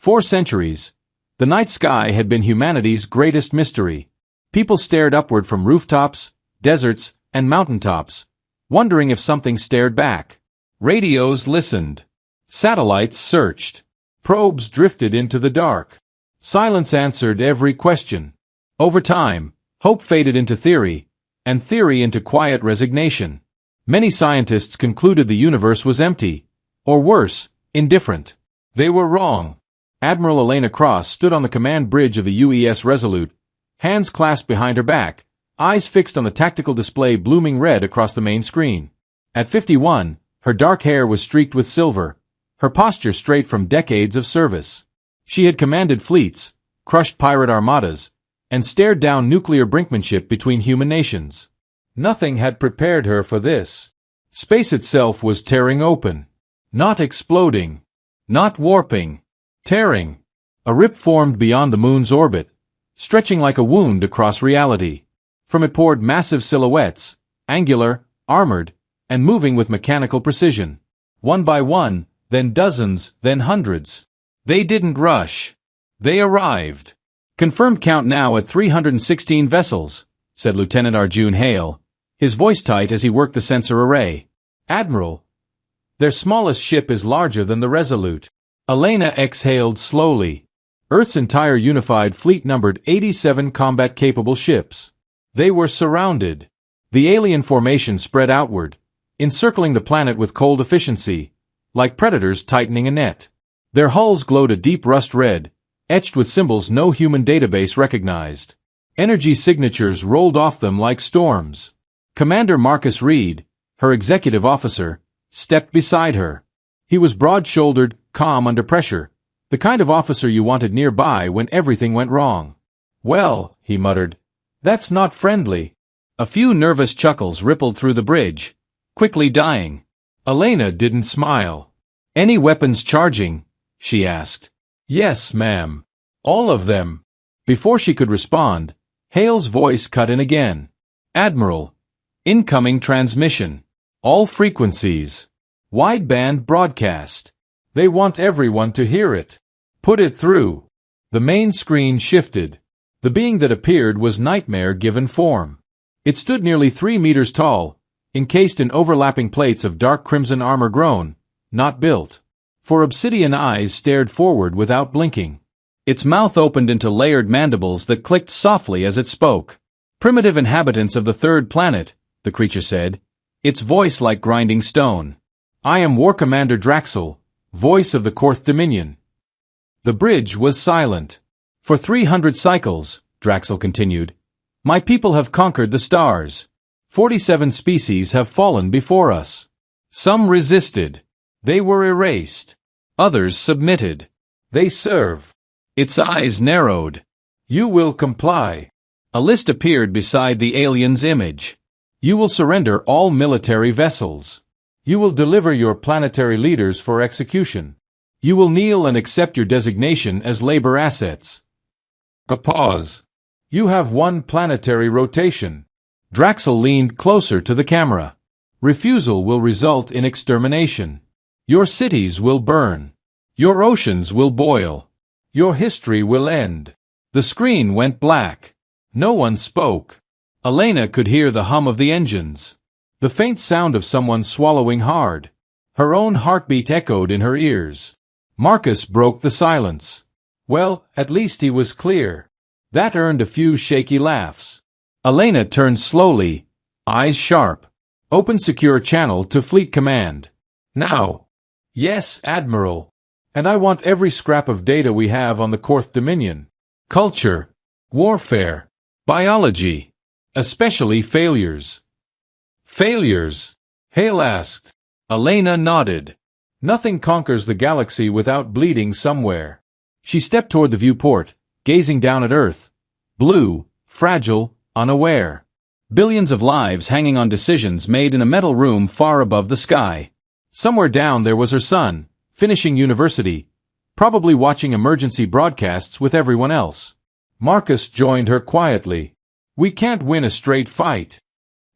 For centuries, the night sky had been humanity's greatest mystery. People stared upward from rooftops, deserts, and mountaintops, wondering if something stared back. Radios listened. Satellites searched. Probes drifted into the dark. Silence answered every question. Over time, hope faded into theory, and theory into quiet resignation. Many scientists concluded the universe was empty, or worse, indifferent. They were wrong. Admiral Elena Cross stood on the command bridge of the UES Resolute, hands clasped behind her back, eyes fixed on the tactical display blooming red across the main screen. At 51, her dark hair was streaked with silver, her posture straight from decades of service. She had commanded fleets, crushed pirate armadas, and stared down nuclear brinkmanship between human nations. Nothing had prepared her for this. Space itself was tearing open. Not exploding. Not warping. Tearing. A rip formed beyond the moon's orbit, stretching like a wound across reality. From it poured massive silhouettes, angular, armored, and moving with mechanical precision. One by one, then dozens, then hundreds. They didn't rush. They arrived. Confirmed count now at 316 vessels, said Lieutenant Arjun Hale, his voice tight as he worked the sensor array. Admiral, their smallest ship is larger than the Resolute. Elena exhaled slowly. Earth's entire unified fleet numbered 87 combat-capable ships. They were surrounded. The alien formation spread outward, encircling the planet with cold efficiency, like predators tightening a net. Their hulls glowed a deep rust red, etched with symbols no human database recognized. Energy signatures rolled off them like storms. Commander Marcus Reed, her executive officer, stepped beside her. He was broad-shouldered, calm under pressure, the kind of officer you wanted nearby when everything went wrong. Well, he muttered, that's not friendly. A few nervous chuckles rippled through the bridge, quickly dying. Elena didn't smile. Any weapons charging? She asked. Yes, ma'am. All of them. Before she could respond, Hale's voice cut in again. Admiral, incoming transmission. All frequencies. Wideband broadcast. They want everyone to hear it. Put it through. The main screen shifted. The being that appeared was Nightmare given form. It stood nearly 3 meters tall, encased in overlapping plates of dark crimson armor grown, not built. For obsidian eyes stared forward without blinking. Its mouth opened into layered mandibles that clicked softly as it spoke. Primitive inhabitants of the third planet, the creature said, its voice like grinding stone. I am War Commander Draxel, voice of the Korth Dominion. The bridge was silent. For 300 cycles, Draxel continued, my people have conquered the stars. 47 species have fallen before us. Some resisted. They were erased. Others submitted. They serve. Its eyes narrowed. You will comply. A list appeared beside the alien's image. You will surrender all military vessels. You will deliver your planetary leaders for execution. You will kneel and accept your designation as labor assets. A pause. You have one planetary rotation. Draxel leaned closer to the camera. Refusal will result in extermination. Your cities will burn. Your oceans will boil. Your history will end. The screen went black. No one spoke. Elena could hear the hum of the engines. The faint sound of someone swallowing hard. Her own heartbeat echoed in her ears. Marcus broke the silence. Well, at least he was clear. That earned a few shaky laughs. Elena turned slowly, eyes sharp. Open secure channel to Fleet Command. Now. Yes, Admiral. And I want every scrap of data we have on the Korth Dominion. Culture. Warfare. Biology. Especially failures. Failures? Hale asked. Elena nodded. Nothing conquers the galaxy without bleeding somewhere. She stepped toward the viewport, gazing down at Earth. Blue, fragile, unaware. Billions of lives hanging on decisions made in a metal room far above the sky. Somewhere down there was her son, finishing university, probably watching emergency broadcasts with everyone else. Marcus joined her quietly. We can't win a straight fight.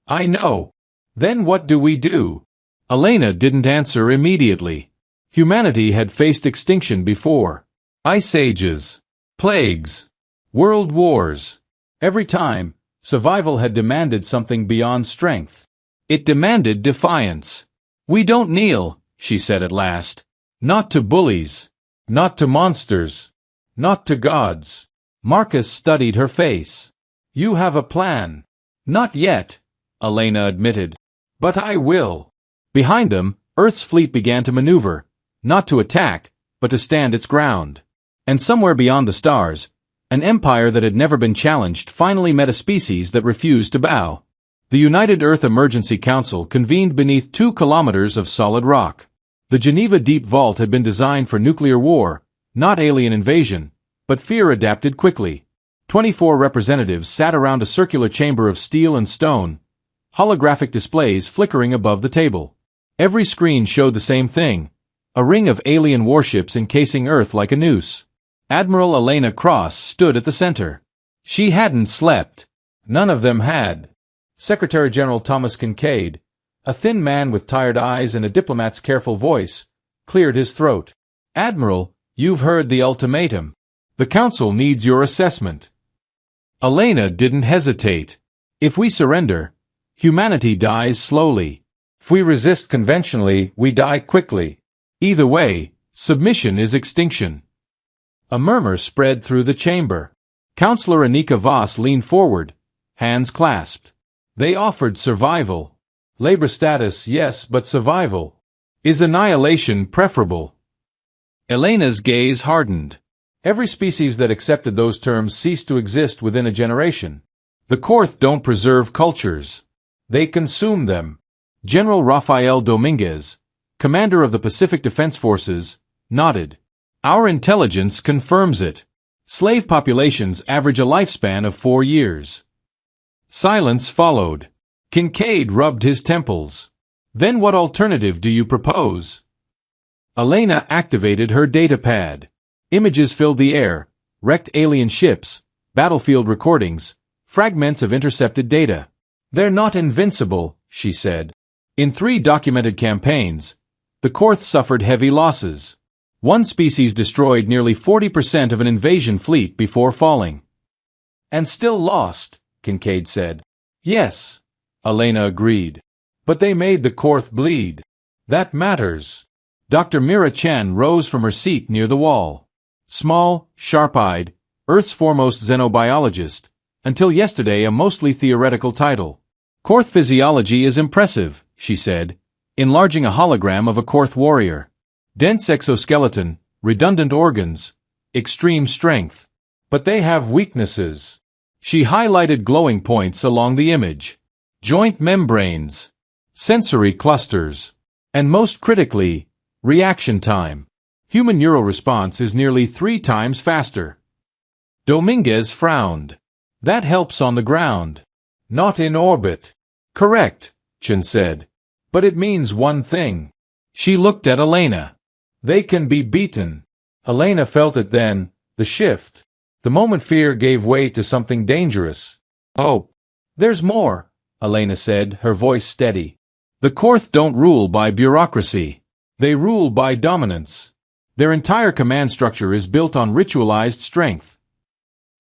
I know. Then what do we do? Elena didn't answer immediately. Humanity had faced extinction before. Ice ages. Plagues. World wars. Every time, survival had demanded something beyond strength. It demanded defiance. "We don't kneel," she said at last. "Not to bullies. Not to monsters. Not to gods." Marcus studied her face. "You have a plan." "Not yet," Elena admitted. "But I will." Behind them, Earth's fleet began to maneuver, not to attack, but to stand its ground. And somewhere beyond the stars, an empire that had never been challenged finally met a species that refused to bow. The United Earth Emergency Council convened beneath 2 kilometers of solid rock. The Geneva Deep Vault had been designed for nuclear war, not alien invasion, but fear adapted quickly. 24 representatives sat around a circular chamber of steel and stone, holographic displays flickering above the table. Every screen showed the same thing, a ring of alien warships encasing Earth like a noose. Admiral Elena Cross stood at the center. She hadn't slept. None of them had. Secretary General Thomas Kincaid, a thin man with tired eyes and a diplomat's careful voice, cleared his throat. "Admiral, you've heard the ultimatum. The Council needs your assessment." Elena didn't hesitate. "If we surrender, humanity dies slowly. If we resist conventionally, we die quickly. Either way, submission is extinction." A murmur spread through the chamber. Counselor Anika Voss leaned forward, hands clasped. "They offered survival. Labor status, yes, but survival. Is annihilation preferable?" Elena's gaze hardened. Every species that accepted those terms ceased to exist within a generation. The Korth don't preserve cultures. They consume them. General Rafael Dominguez, commander of the Pacific Defense Forces, nodded. "Our intelligence confirms it. Slave populations average a lifespan of 4 years." Silence followed. Kincaid rubbed his temples. "Then what alternative do you propose?" Elena activated her datapad. Images filled the air, wrecked alien ships, battlefield recordings, fragments of intercepted data. "They're not invincible," she said. "In 3 documented campaigns, the Korth suffered heavy losses. One species destroyed nearly 40% of an invasion fleet before falling." "And still lost," Kincaid said. "Yes," Elena agreed. "But they made the Korth bleed. That matters." Dr. Mira Chen rose from her seat near the wall. Small, sharp-eyed, Earth's foremost xenobiologist, until yesterday a mostly theoretical title. "Korth physiology is impressive," she said, enlarging a hologram of a Korth warrior. "Dense exoskeleton, redundant organs, extreme strength. But they have weaknesses." She highlighted glowing points along the image. "Joint membranes, sensory clusters, and most critically, reaction time. Human neural response is nearly 3 times faster." Dominguez frowned. "That helps on the ground. Not in orbit." "Correct," Chen said. "But it means one thing." She looked at Elena. "They can be beaten." Elena felt it then, the shift. The moment fear gave way to something dangerous. "Oh, there's more," Elena said, her voice steady. "The Korth don't rule by bureaucracy. They rule by dominance. Their entire command structure is built on ritualized strength."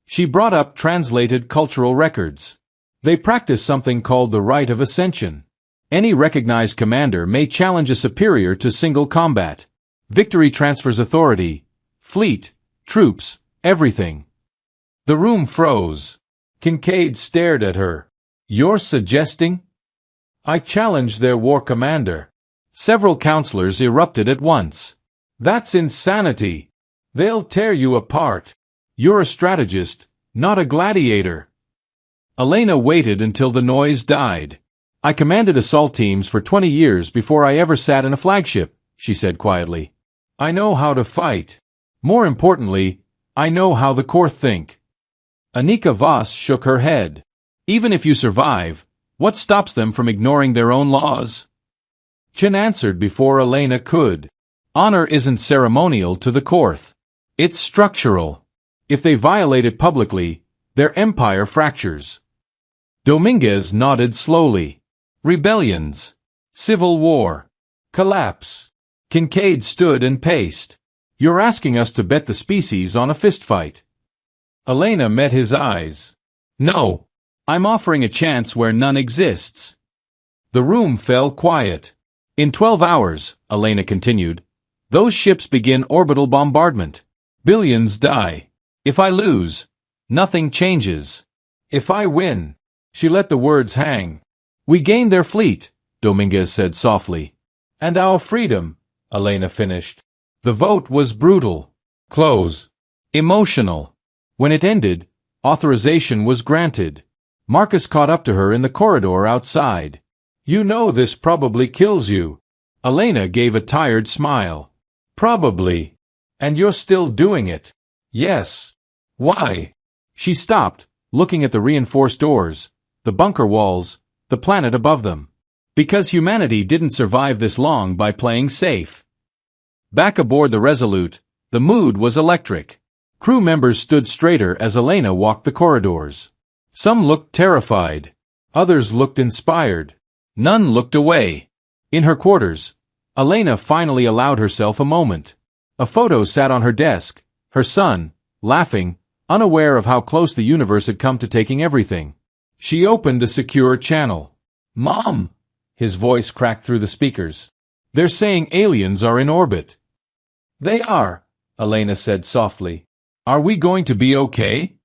She brought up translated cultural records. "They practice something called the rite of ascension. Any recognized commander may challenge a superior to single combat. Victory transfers authority, fleet, troops, everything." The room froze. Kincaid stared at her. "You're suggesting?" "I challenge their war commander." Several counselors erupted at once. "That's insanity. They'll tear you apart. You're a strategist, not a gladiator." Elena waited until the noise died. "I commanded assault teams for 20 years before I ever sat in a flagship," she said quietly. "I know how to fight. More importantly, I know how the Korth think." Anika Voss shook her head. "Even if you survive, what stops them from ignoring their own laws?" Chen answered before Elena could. "Honor isn't ceremonial to the Korth. It's structural. If they violate it publicly, their empire fractures." Dominguez nodded slowly. "Rebellions. Civil war. Collapse." Kincaid stood and paced. You're asking us to bet the species on a fistfight. Elena met his eyes. No. I'm offering a chance where none exists. The room fell quiet. In 12 hours, Elena continued, those ships begin orbital bombardment. Billions die. If I lose, nothing changes. If I win, she let the words hang. We gain their fleet, Dominguez said softly. And our freedom, Elena finished. The vote was brutal. Close. Emotional. When it ended, authorization was granted. Marcus caught up to her in the corridor outside. You know this probably kills you. Elena gave a tired smile. Probably. And you're still doing it. Yes. Why? She stopped, looking at the reinforced doors, the bunker walls, the planet above them. Because humanity didn't survive this long by playing safe. Back aboard the Resolute, the mood was electric. Crew members stood straighter as Elena walked the corridors. Some looked terrified. Others looked inspired. None looked away. In her quarters, Elena finally allowed herself a moment. A photo sat on her desk, her son, laughing, unaware of how close the universe had come to taking everything. She opened a secure channel. Mom! His voice cracked through the speakers. They're saying aliens are in orbit. They are, Elena said softly. Are we going to be okay?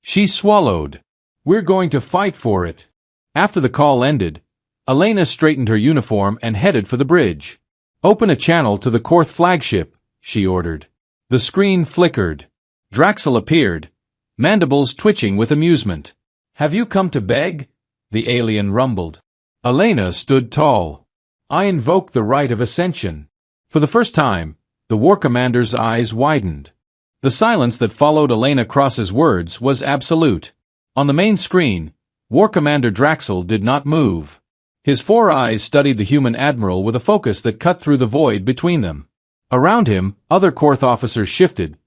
She swallowed. We're going to fight for it. After the call ended, Elena straightened her uniform and headed for the bridge. Open a channel to the Korth flagship, she ordered. The screen flickered. Draxel appeared, mandibles twitching with amusement. Have you come to beg? The alien rumbled. Elena stood tall. I invoke the right of ascension. For the first time, the war commander's eyes widened. The silence that followed Elena Cross's words was absolute. On the main screen, War Commander Draxel did not move. His 4 eyes studied the human admiral with a focus that cut through the void between them. Around him, other Korth officers shifted,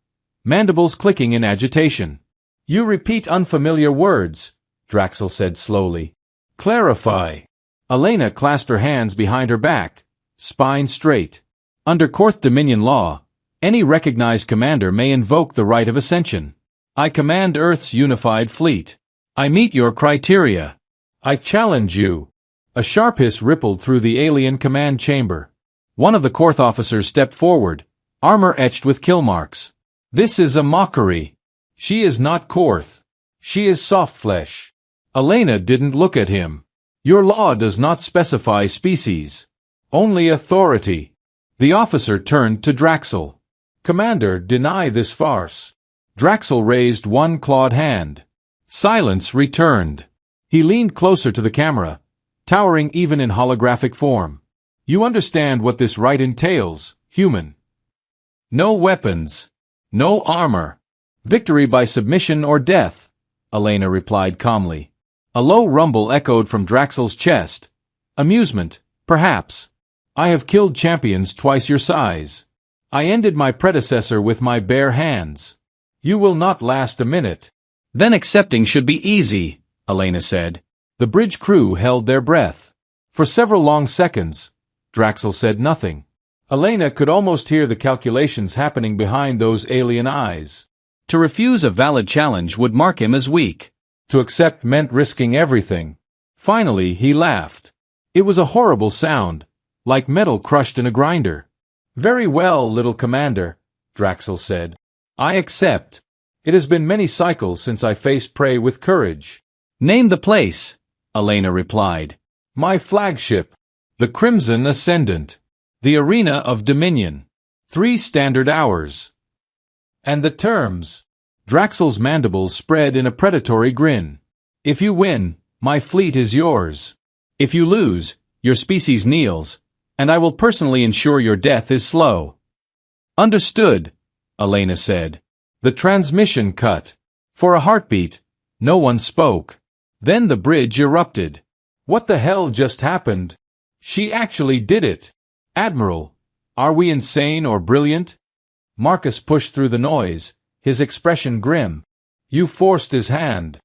mandibles clicking in agitation. You repeat unfamiliar words, Draxel said slowly. Clarify. Elena clasped her hands behind her back, spine straight. Under Korth Dominion law, any recognized commander may invoke the right of ascension. I command Earth's unified fleet. I meet your criteria. I challenge you. A sharp hiss rippled through the alien command chamber. One of the Korth officers stepped forward, armor etched with kill marks. This is a mockery. She is not Korth. She is soft flesh. Elena didn't look at him. Your law does not specify species. Only authority. The officer turned to Draxel. Commander, deny this farce. Draxel raised one clawed hand. Silence returned. He leaned closer to the camera, towering even in holographic form. You understand what this right entails, human. No weapons. No armor. Victory by submission or death, Elena replied calmly. A low rumble echoed from Draxel's chest. Amusement, perhaps. I have killed champions twice your size. I ended my predecessor with my bare hands. You will not last a minute. Then accepting should be easy, Elena said. The bridge crew held their breath. For several long seconds, Draxel said nothing. Elena could almost hear the calculations happening behind those alien eyes. To refuse a valid challenge would mark him as weak. To accept meant risking everything. Finally, he laughed. It was a horrible sound, like metal crushed in a grinder. Very well, little commander, Draxel said. I accept. It has been many cycles since I faced prey with courage. Name the place, Elena replied. My flagship. The Crimson Ascendant. The Arena of Dominion. 3 standard hours. And the terms. Draxel's mandibles spread in a predatory grin. If you win, my fleet is yours. If you lose, your species kneels, and I will personally ensure your death is slow. Understood, Elena said. The transmission cut. For a heartbeat, no one spoke. Then the bridge erupted. What the hell just happened? She actually did it. Admiral, are we insane or brilliant? Marcus pushed through the noise, his expression grim. You forced his hand.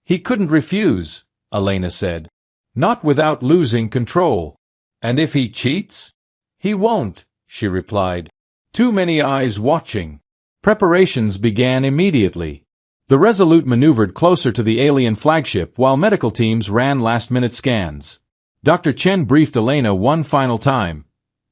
He couldn't refuse, Elena said. Not without losing control. And if he cheats? He won't, she replied. Too many eyes watching. Preparations began immediately. The Resolute maneuvered closer to the alien flagship while medical teams ran last-minute scans. Dr. Chen briefed Elena one final time,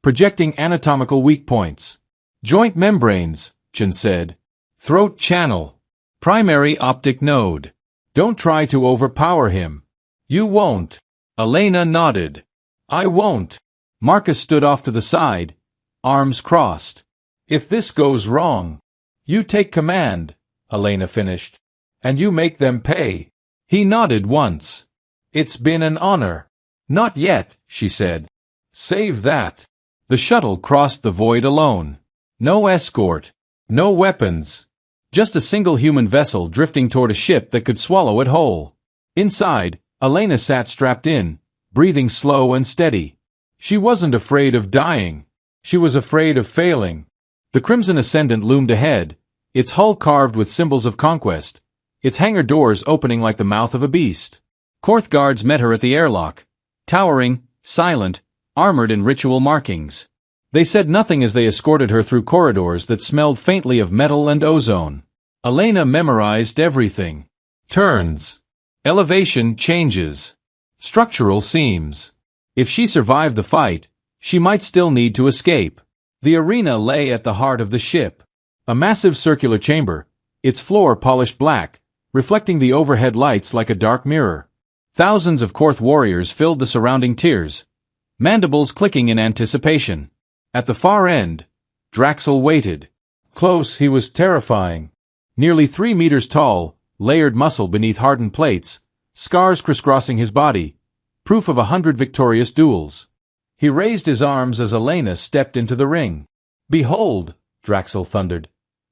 projecting anatomical weak points. Joint membranes, Chen said. Throat channel. Primary optic node. Don't try to overpower him. You won't. Elena nodded. I won't. Marcus stood off to the side, arms crossed. If this goes wrong, you take command, Elena finished. And you make them pay. He nodded once. It's been an honor. Not yet, she said. Save that. The shuttle crossed the void alone. No escort. No weapons. Just a single human vessel drifting toward a ship that could swallow it whole. Inside, Elena sat strapped in, breathing slow and steady. She wasn't afraid of dying. She was afraid of failing. The Crimson Ascendant loomed ahead, its hull carved with symbols of conquest, its hangar doors opening like the mouth of a beast. Korth guards met her at the airlock, towering, silent, armored in ritual markings. They said nothing as they escorted her through corridors that smelled faintly of metal and ozone. Elena memorized everything. Turns. Elevation changes. Structural seams. If she survived the fight, she might still need to escape. The arena lay at the heart of the ship. A massive circular chamber, its floor polished black, reflecting the overhead lights like a dark mirror. Thousands of Korth warriors filled the surrounding tiers, mandibles clicking in anticipation. At the far end, Draxel waited. Close, he was terrifying. Nearly 3 meters tall, layered muscle beneath hardened plates, scars crisscrossing his body, proof of 100 victorious duels. He raised his arms as Elena stepped into the ring. Behold, Draxel thundered,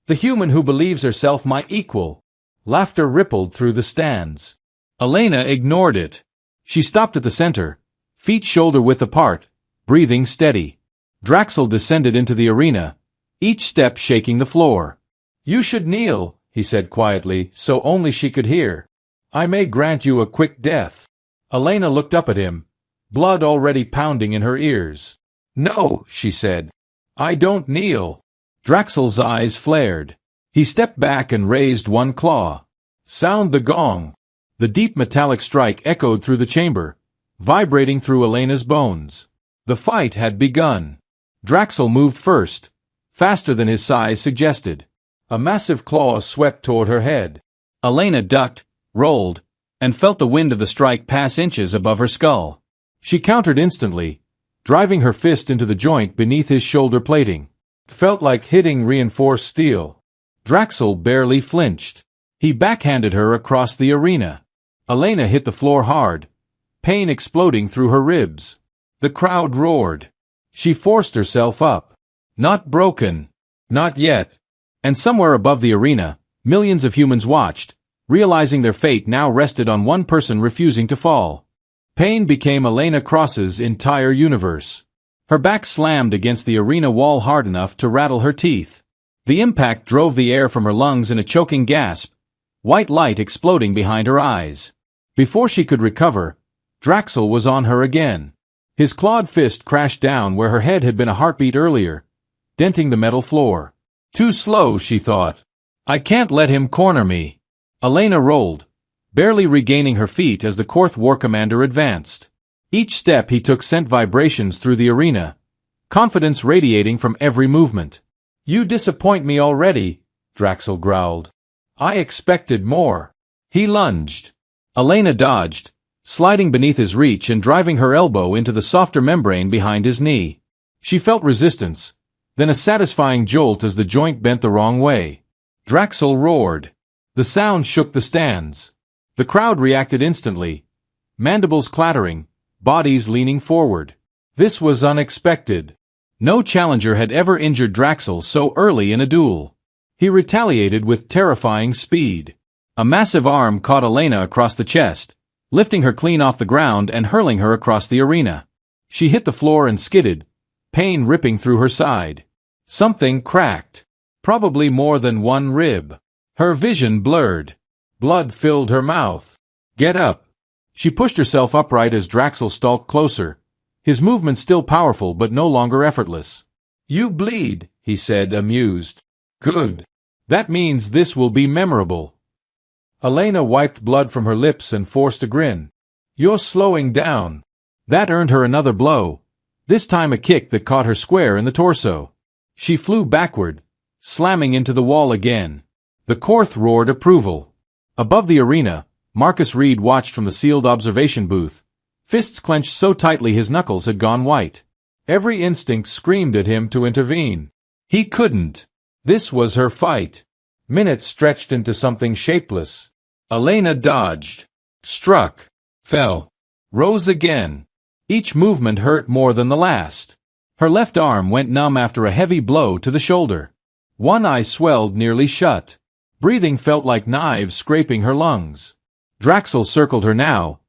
the human who believes herself my equal. Laughter rippled through the stands. Elena ignored it. She stopped at the center, feet shoulder-width apart, breathing steady. Draxel descended into the arena, each step shaking the floor. You should kneel, he said quietly, so only she could hear. I may grant you a quick death. Elena looked up at him, blood already pounding in her ears. No, she said. I don't kneel. Draxel's eyes flared. He stepped back and raised one claw. Sound the gong. The deep metallic strike echoed through the chamber, vibrating through Elena's bones. The fight had begun. Draxel moved first, faster than his size suggested. A massive claw swept toward her head. Elena ducked, rolled, and felt the wind of the strike pass inches above her skull. She countered instantly, driving her fist into the joint beneath his shoulder plating. It felt like hitting reinforced steel. Draxel barely flinched. He backhanded her across the arena. Elena hit the floor hard, pain exploding through her ribs. The crowd roared. She forced herself up. Not broken. Not yet. And somewhere above the arena, millions of humans watched, realizing their fate now rested on one person refusing to fall. Pain became Elena Cross's entire universe. Her back slammed against the arena wall hard enough to rattle her teeth. The impact drove the air from her lungs in a choking gasp, white light exploding behind her eyes. Before she could recover, Draxel was on her again. His clawed fist crashed down where her head had been a heartbeat earlier, denting the metal floor. Too slow, she thought. I can't let him corner me. Elena rolled, barely regaining her feet as the Korth war commander advanced. Each step he took sent vibrations through the arena, confidence radiating from every movement. You disappoint me already, Draxel growled. I expected more. He lunged. Elena dodged, sliding beneath his reach and driving her elbow into the softer membrane behind his knee. She felt resistance, then a satisfying jolt as the joint bent the wrong way. Draxel roared. The sound shook the stands. The crowd reacted instantly, mandibles clattering, bodies leaning forward. This was unexpected. No challenger had ever injured Draxel so early in a duel. He retaliated with terrifying speed. A massive arm caught Elena across the chest, lifting her clean off the ground and hurling her across the arena. She hit the floor and skidded, pain ripping through her side. Something cracked. Probably more than one rib. Her vision blurred. Blood filled her mouth. Get up. She pushed herself upright as Draxel stalked closer, his movement still powerful but no longer effortless. You bleed, he he said, amused. Good. That means this will be memorable. Elena wiped blood from her lips and forced a grin. You're slowing down. That earned her another blow, this time a kick that caught her square in the torso. She flew backward, slamming into the wall again. The Korth roared approval. Above the arena, Marcus Reed watched from the sealed observation booth, fists clenched so tightly his knuckles had gone white. Every instinct screamed at him to intervene. He couldn't. This was her fight. Minutes stretched into something shapeless. Elena dodged, struck, fell, rose again. Each movement hurt more than the last. Her left arm went numb after a heavy blow to the shoulder. One eye swelled nearly shut. Breathing felt like knives scraping her lungs. Draxel circled her now,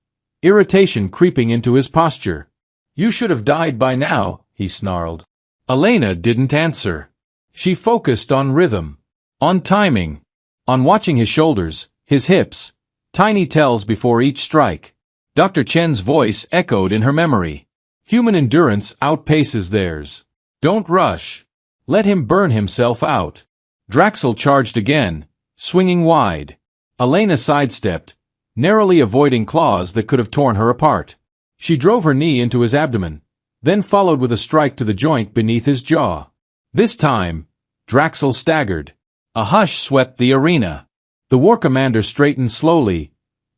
irritation creeping into his posture. You should have died by now, he snarled. Elena didn't answer. She focused on rhythm, on timing, on watching his shoulders, his hips, tiny tells before each strike. Dr. Chen's voice echoed in her memory. Human endurance outpaces theirs. Don't rush. Let him burn himself out. Draxel charged again, swinging wide. Elena sidestepped, narrowly avoiding claws that could have torn her apart. She drove her knee into his abdomen, then followed with a strike to the joint beneath his jaw. This time, Draxel staggered. A hush swept the arena. The war commander straightened slowly,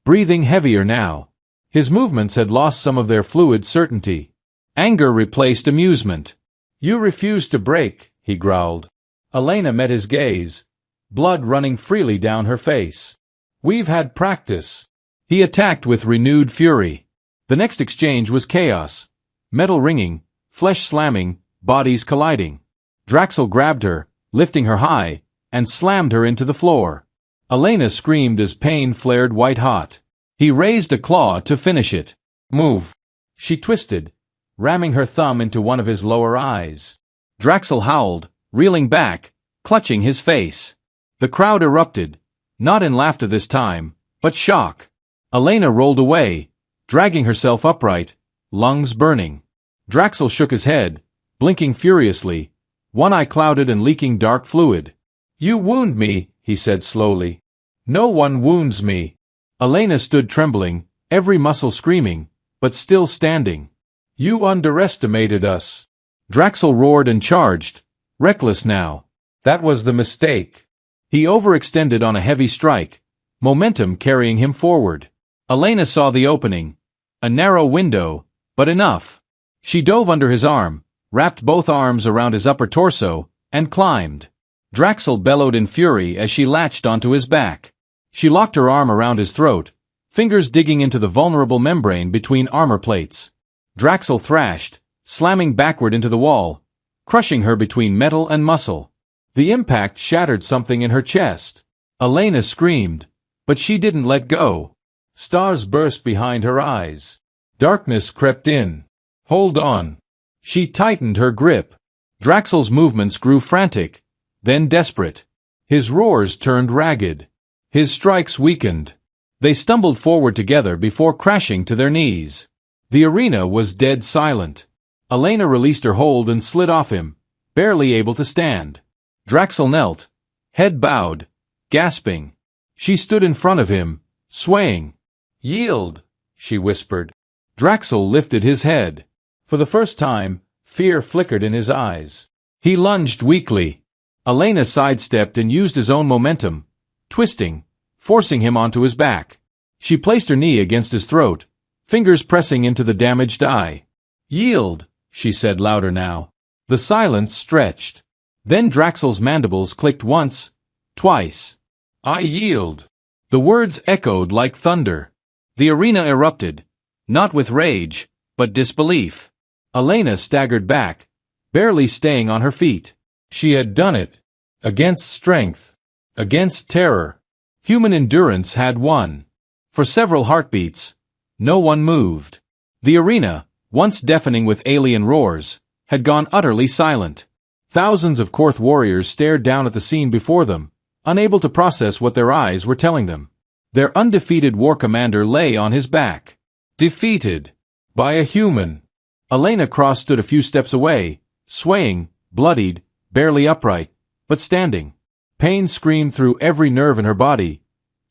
breathing heavier now. His movements had lost some of their fluid certainty. Anger replaced amusement. You refuse to break, he growled. Elena met his gaze, blood running freely down her face. We've had practice. He attacked with renewed fury. The next exchange was chaos. Metal ringing, flesh slamming, bodies colliding. Draxel grabbed her, lifting her high, and slammed her into the floor. Elena screamed as pain flared white-hot. He raised a claw to finish it. Move. She twisted, ramming her thumb into one of his lower eyes. Draxel howled, reeling back, clutching his face. The crowd erupted, not in laughter this time, but shock. Elena rolled away, dragging herself upright, lungs burning. Draxel shook his head, blinking furiously, one eye clouded and leaking dark fluid. You wound me, he said slowly. No one wounds me. Elena stood trembling, every muscle screaming, but still standing. You underestimated us. Draxel roared and charged, reckless now. That was the mistake. He overextended on a heavy strike, momentum carrying him forward. Elena saw the opening, a narrow window, but enough. She dove under his arm, wrapped both arms around his upper torso, and climbed. Draxel bellowed in fury as she latched onto his back. She locked her arm around his throat, fingers digging into the vulnerable membrane between armor plates. Draxel thrashed, slamming backward into the wall, crushing her between metal and muscle. The impact shattered something in her chest. Elena screamed, but she didn't let go. Stars burst behind her eyes. Darkness crept in. Hold on. She tightened her grip. Draxel's movements grew frantic, then desperate. His roars turned ragged. His strikes weakened. They stumbled forward together before crashing to their knees. The arena was dead silent. Elena released her hold and slid off him, barely able to stand. Draxel knelt, head bowed, gasping. She stood in front of him, swaying. Yield, she whispered. Draxel lifted his head. For the first time, fear flickered in his eyes. He lunged weakly. Elena sidestepped and used his own momentum, twisting, forcing him onto his back. She placed her knee against his throat, fingers pressing into the damaged eye. Yield, she said louder now. The silence stretched. Then Draxel's mandibles clicked once, twice. I yield. The words echoed like thunder. The arena erupted, not with rage, but disbelief. Elena staggered back, barely staying on her feet. She had done it. Against strength. Against terror. Human endurance had won. For several heartbeats, no one moved. The arena, once deafening with alien roars, had gone utterly silent. Thousands of Korth warriors stared down at the scene before them, unable to process what their eyes were telling them. Their undefeated war commander lay on his back. Defeated. By a human. Elena Cross stood a few steps away, swaying, bloodied, barely upright, but standing. Pain screamed through every nerve in her body,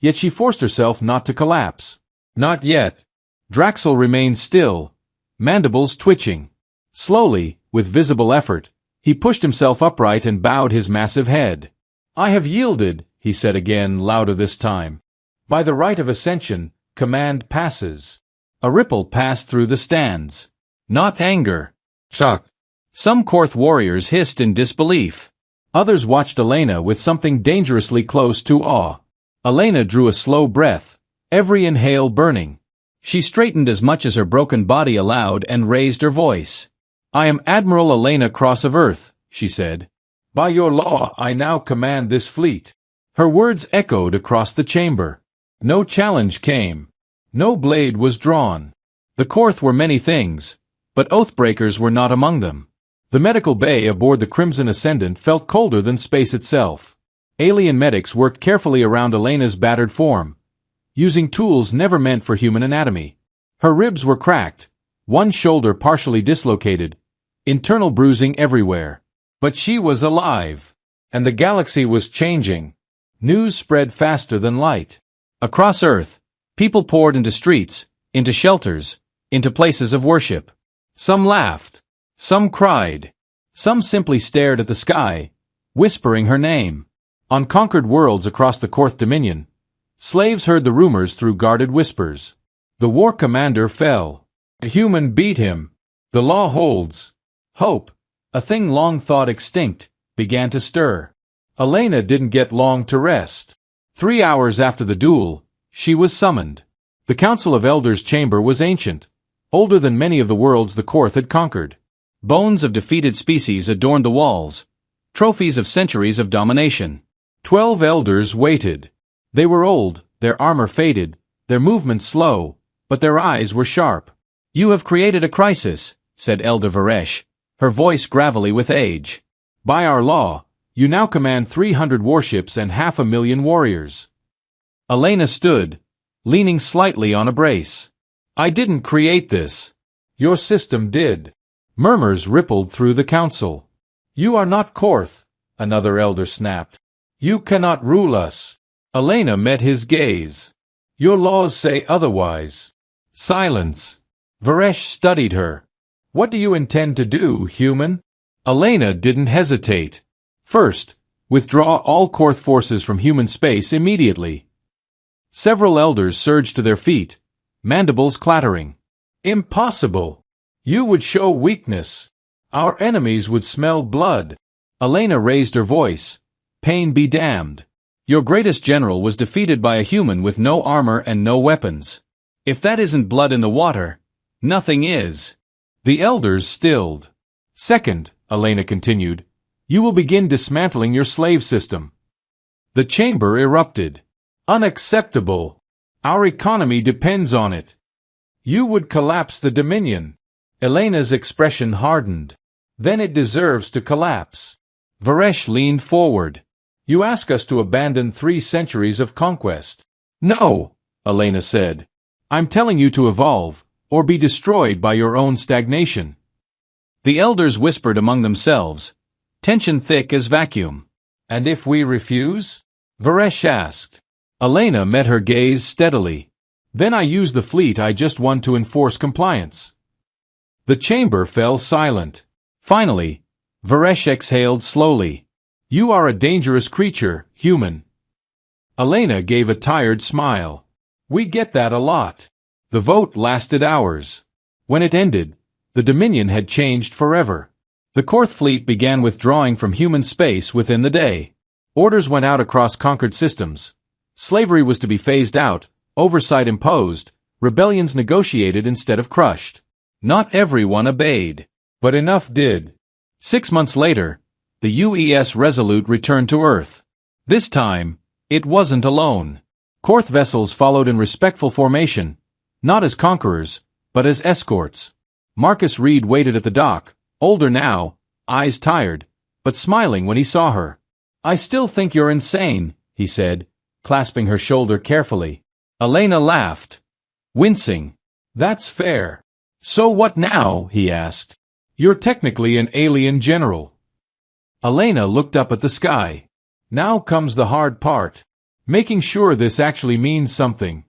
yet she forced herself not to collapse. Not yet. Draxel remained still, mandibles twitching. Slowly, with visible effort, he pushed himself upright and bowed his massive head. "I have yielded," he said again, louder this time. "By the right of ascension, command passes." A ripple passed through the stands. Not anger. Shock. Some Korth warriors hissed in disbelief. Others watched Elena with something dangerously close to awe. Elena drew a slow breath, every inhale burning. She straightened as much as her broken body allowed and raised her voice. "I am Admiral Elena Cross of Earth," she said. "By your law, I now command this fleet." Her words echoed across the chamber. No challenge came. No blade was drawn. The Korth were many things, but oathbreakers were not among them. The medical bay aboard the Crimson Ascendant felt colder than space itself. Alien medics worked carefully around Elena's battered form, using tools never meant for human anatomy. Her ribs were cracked, one shoulder partially dislocated, internal bruising everywhere. But she was alive, and the galaxy was changing. News spread faster than light. Across Earth, people poured into streets, into shelters, into places of worship. Some laughed, some cried, some simply stared at the sky, whispering her name. On conquered worlds across the Korth Dominion, slaves heard the rumors through guarded whispers. The war commander fell. A human beat him. The law holds. Hope, a thing long thought extinct, began to stir. Elena didn't get long to rest. 3 hours after the duel, she was summoned. The Council of Elders chamber was ancient, older than many of the worlds the Korth had conquered. Bones of defeated species adorned the walls, trophies of centuries of domination. 12 elders waited. They were old, their armor faded, their movements slow, but their eyes were sharp. "You have created a crisis," said Elder Varesh, her voice gravelly with age. "By our law, you now command 300 warships and 500,000 warriors." Elena stood, leaning slightly on a brace. "I didn't create this. Your system did." Murmurs rippled through the council. "You are not Korth," another elder snapped. "You cannot rule us." Elena met his gaze. "Your laws say otherwise." Silence. Varesh studied her. "What do you intend to do, human?" Elena didn't hesitate. "First, withdraw all Korth forces from human space immediately." Several elders surged to their feet, mandibles clattering. "Impossible! You would show weakness. Our enemies would smell blood." Elena raised her voice. "Pain be damned. Your greatest general was defeated by a human with no armor and no weapons. If that isn't blood in the water, nothing is." The elders stilled. "Second," Elena continued, "you will begin dismantling your slave system." The chamber erupted. "Unacceptable. Our economy depends on it. You would collapse the Dominion." Elena's expression hardened. "Then it deserves to collapse." Varesh leaned forward. "You ask us to abandon 3 centuries of conquest." "No," Elena said. "I'm telling you to evolve, or be destroyed by your own stagnation." The elders whispered among themselves, tension thick as vacuum. "And if we refuse?" Varesh asked. Elena met her gaze steadily. "Then I use the fleet I just won to enforce compliance." The chamber fell silent. Finally, Varesh exhaled slowly. "You are a dangerous creature, human." Elena gave a tired smile. "We get that a lot." The vote lasted hours. When it ended, the Dominion had changed forever. The Korth fleet began withdrawing from human space within the day. Orders went out across conquered systems. Slavery was to be phased out, oversight imposed, rebellions negotiated instead of crushed. Not everyone obeyed, but enough did. 6 months later, the UES Resolute returned to Earth. This time, it wasn't alone. Korth vessels followed in respectful formation, not as conquerors, but as escorts. Marcus Reed waited at the dock, older now, eyes tired, but smiling when he saw her. "I still think you're insane," he said, clasping her shoulder carefully. Elena laughed, wincing. "That's fair." "So what now?" he asked. "You're technically an alien general." Elena looked up at the sky. Now comes the hard part. Making sure this actually means something.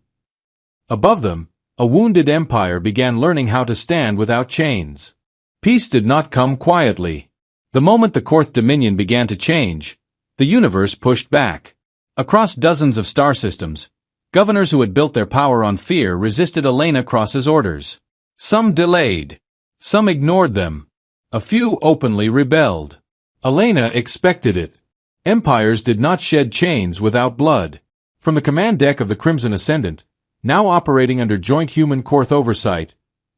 Above them, a wounded empire began learning how to stand without chains. Peace did not come quietly. The moment the Korth Dominion began to change, the universe pushed back. Across dozens of star systems, governors who had built their power on fear resisted Elena Cross's orders. Some delayed. Some ignored them. A few openly rebelled. Elena expected it. Empires did not shed chains without blood. From the command deck of the Crimson Ascendant, now operating under joint human-Korth oversight,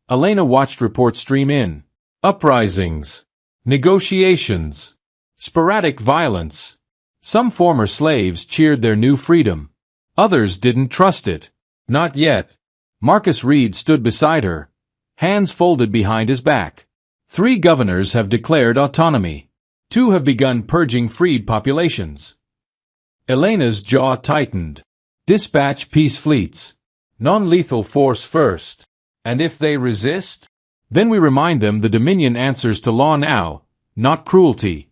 Elena watched reports stream in. Uprisings. Negotiations. Sporadic violence. Some former slaves cheered their new freedom. Others didn't trust it. Not yet. Marcus Reed stood beside her, hands folded behind his back. 3 governors have declared autonomy. 2 have begun purging freed populations. Elena's jaw tightened. Dispatch peace fleets. Non-lethal force first. And if they resist? Then we remind them the Dominion answers to law now, not cruelty.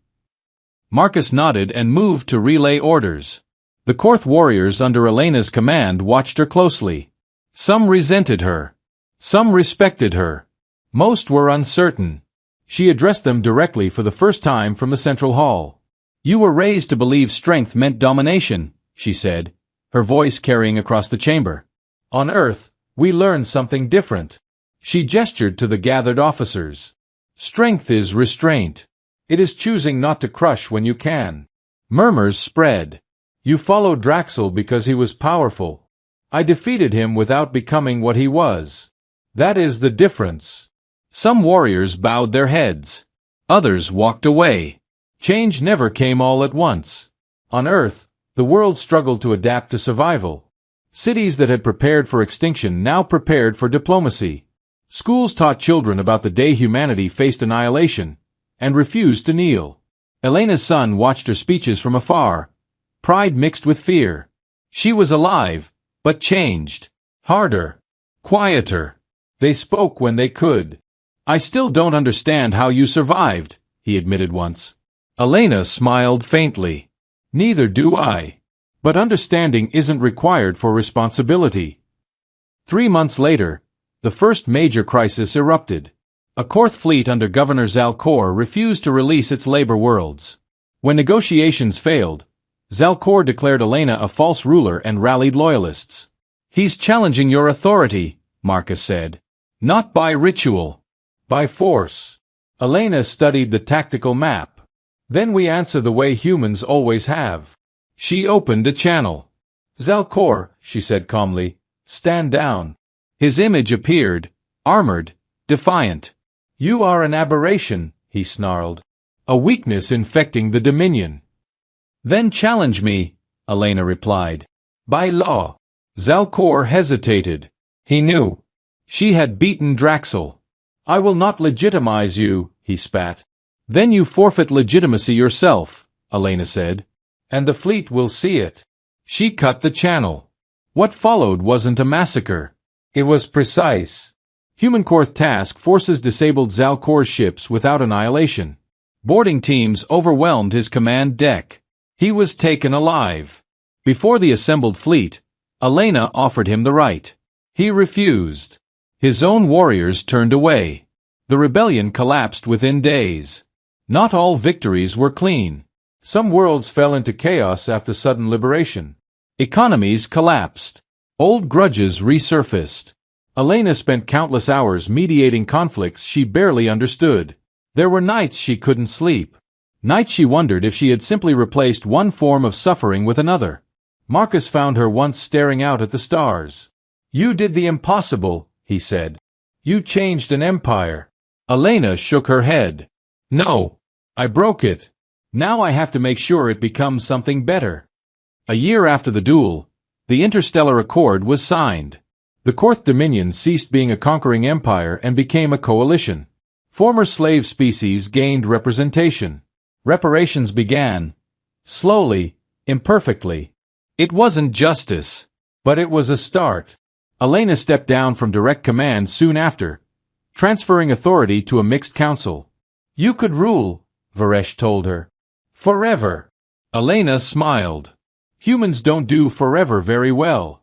Marcus nodded and moved to relay orders. The Korth warriors under Elena's command watched her closely. Some resented her. Some respected her. Most were uncertain. She addressed them directly for the first time from the central hall. You were raised to believe strength meant domination, she said, her voice carrying across the chamber. On Earth, we learned something different. She gestured to the gathered officers. Strength is restraint. It is choosing not to crush when you can. Murmurs spread. You followed Draxel because he was powerful. I defeated him without becoming what he was. That is the difference. Some warriors bowed their heads. Others walked away. Change never came all at once. On Earth, the world struggled to adapt to survival. Cities that had prepared for extinction now prepared for diplomacy. Schools taught children about the day humanity faced annihilation, and refused to kneel. Elena's son watched her speeches from afar, pride mixed with fear. She was alive, but changed. Harder. Quieter. They spoke when they could. I still don't understand how you survived, he admitted once. Elena smiled faintly. Neither do I. But understanding isn't required for responsibility. 3 months later, the first major crisis erupted. A Korth fleet under Governor Zalcor refused to release its labor worlds. When negotiations failed, Zalcor declared Elena a false ruler and rallied loyalists. He's challenging your authority, Marcus said. Not by ritual. By force. Elena studied the tactical map. Then we answer the way humans always have. She opened a channel. Zalcor, she said calmly, stand down. His image appeared, armored, defiant. You are an aberration, he snarled. A weakness infecting the Dominion. Then challenge me, Elena replied. By law. Zalcor hesitated. He knew. She had beaten Draxel. I will not legitimize you, he spat. Then you forfeit legitimacy yourself, Elena said. And the fleet will see it. She cut the channel. What followed wasn't a massacre. It was precise. Human Korth task forces disabled Zalcor's ships without annihilation. Boarding teams overwhelmed his command deck. He was taken alive. Before the assembled fleet, Elena offered him the right. He refused. His own warriors turned away. The rebellion collapsed within days. Not all victories were clean. Some worlds fell into chaos after sudden liberation. Economies collapsed. Old grudges resurfaced. Elena spent countless hours mediating conflicts she barely understood. There were nights she couldn't sleep. Nights she wondered if she had simply replaced one form of suffering with another. Marcus found her once staring out at the stars. You did the impossible, he said. You changed an empire. Elena shook her head. No. I broke it. Now I have to make sure it becomes something better. A year after the duel, the Interstellar Accord was signed. The Korth Dominion ceased being a conquering empire and became a coalition. Former slave species gained representation. Reparations began. Slowly, imperfectly. It wasn't justice, but it was a start. Elena stepped down from direct command soon after, transferring authority to a mixed council. You could rule, Varesh told her. Forever. Elena smiled. Humans don't do forever very well.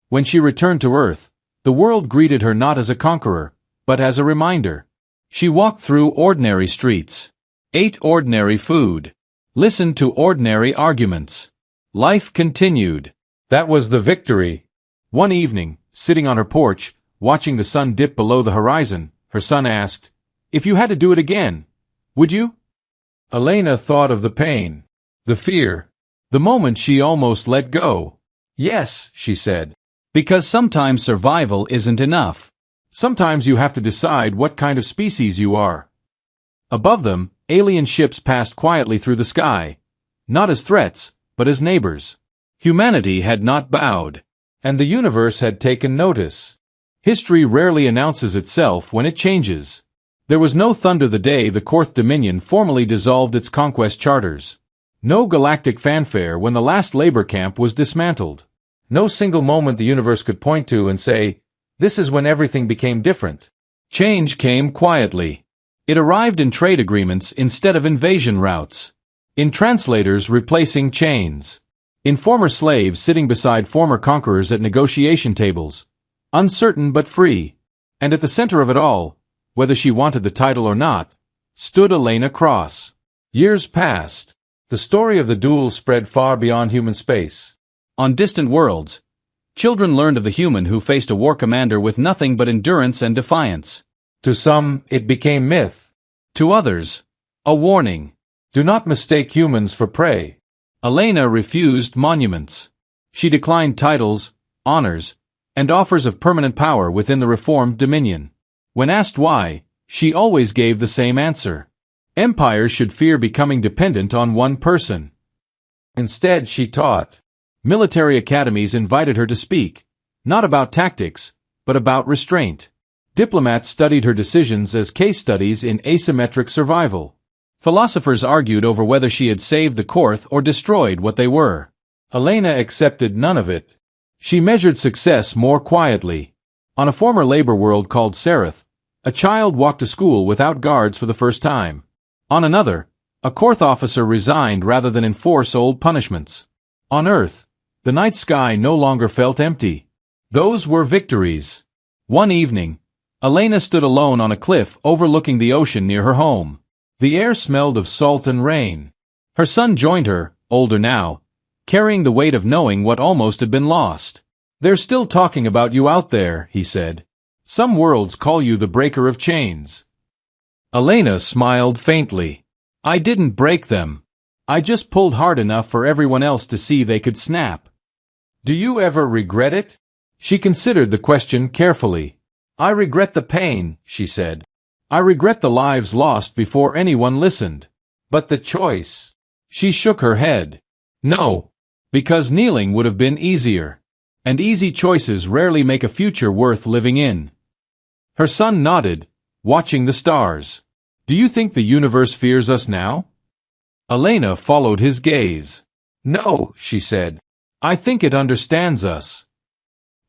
When she returned to Earth, the world greeted her not as a conqueror, but as a reminder. She walked through ordinary streets, ate ordinary food, listened to ordinary arguments. Life continued. That was the victory. One evening, sitting on her porch, watching the sun dip below the horizon, her son asked, "If you had to do it again, would you?" Elena thought of the pain, the fear, the moment she almost let go. "Yes," she said. "Because sometimes survival isn't enough. Sometimes you have to decide what kind of species you are." Above them, alien ships passed quietly through the sky, not as threats, but as neighbors. Humanity had not bowed, and the universe had taken notice. History rarely announces itself when it changes. There was no thunder the day the Korth Dominion formally dissolved its conquest charters. No galactic fanfare when the last labor camp was dismantled. No single moment the universe could point to and say, "This is when everything became different." Change came quietly. It arrived in trade agreements instead of invasion routes, in translators replacing chains, in former slaves sitting beside former conquerors at negotiation tables, uncertain but free. And at the center of it all, whether she wanted the title or not, stood Elena Cross. Years passed. The story of the duel spread far beyond human space. On distant worlds, children learned of the human who faced a war commander with nothing but endurance and defiance. To some, it became myth. To others, a warning. Do not mistake humans for prey. Elena refused monuments. She declined titles, honors, and offers of permanent power within the reformed dominion. When asked why, she always gave the same answer. Empires should fear becoming dependent on one person. Instead, she taught. Military academies invited her to speak, not about tactics, but about restraint. Diplomats studied her decisions as case studies in asymmetric survival. Philosophers argued over whether she had saved the Korth or destroyed what they were. Elena accepted none of it. She measured success more quietly. On a former labor world called Sereth, a child walked to school without guards for the first time. On another, a Korth officer resigned rather than enforce old punishments. On Earth, the night sky no longer felt empty. Those were victories. One evening, Elena stood alone on a cliff overlooking the ocean near her home. The air smelled of salt and rain. Her son joined her, older now, carrying the weight of knowing what almost had been lost. "They're still talking about you out there," he said. "Some worlds call you the breaker of chains." Elena smiled faintly. "I didn't break them. I just pulled hard enough for everyone else to see they could snap." "Do you ever regret it?" She considered the question carefully. "I regret the pain," she said. "I regret the lives lost before anyone listened. But the choice." She shook her head. "No. Because kneeling would have been easier. And easy choices rarely make a future worth living in." Her son nodded, watching the stars. "Do you think the universe fears us now?" Elena followed his gaze. "No," she said. "I think it understands us."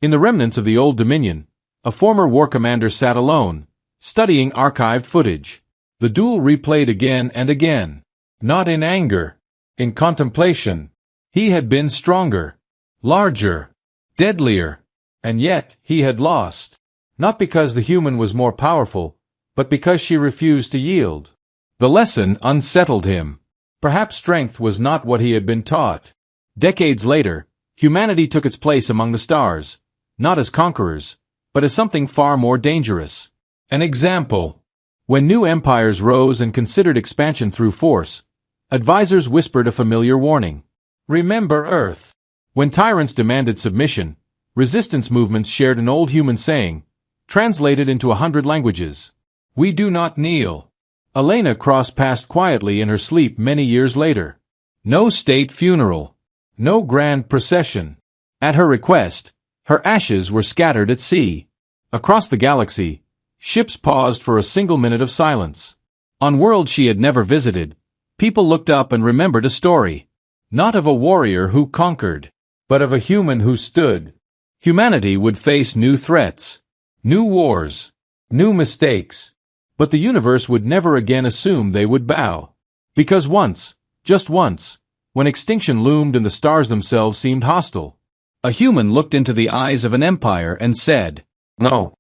In the remnants of the Old Dominion, a former war commander sat alone, studying archived footage. The duel replayed again and again. Not in anger. In contemplation. He had been stronger, larger, deadlier, and yet he had lost. Not because the human was more powerful, but because she refused to yield. The lesson unsettled him. Perhaps strength was not what he had been taught. Decades later, humanity took its place among the stars, not as conquerors, but as something far more dangerous. An example. When new empires rose and considered expansion through force, advisors whispered a familiar warning. Remember Earth. When tyrants demanded submission, resistance movements shared an old human saying, translated into 100 languages. We do not kneel. Elena crossed past quietly in her sleep many years later. No state funeral. No grand procession. At her request, her ashes were scattered at sea. Across the galaxy, ships paused for a single minute of silence. On worlds she had never visited, people looked up and remembered a story. Not of a warrior who conquered, but of a human who stood. Humanity would face new threats, new wars, new mistakes, but the universe would never again assume they would bow. Because once, Just once, when extinction loomed and the stars themselves seemed hostile, a human looked into the eyes of an empire and said, "No,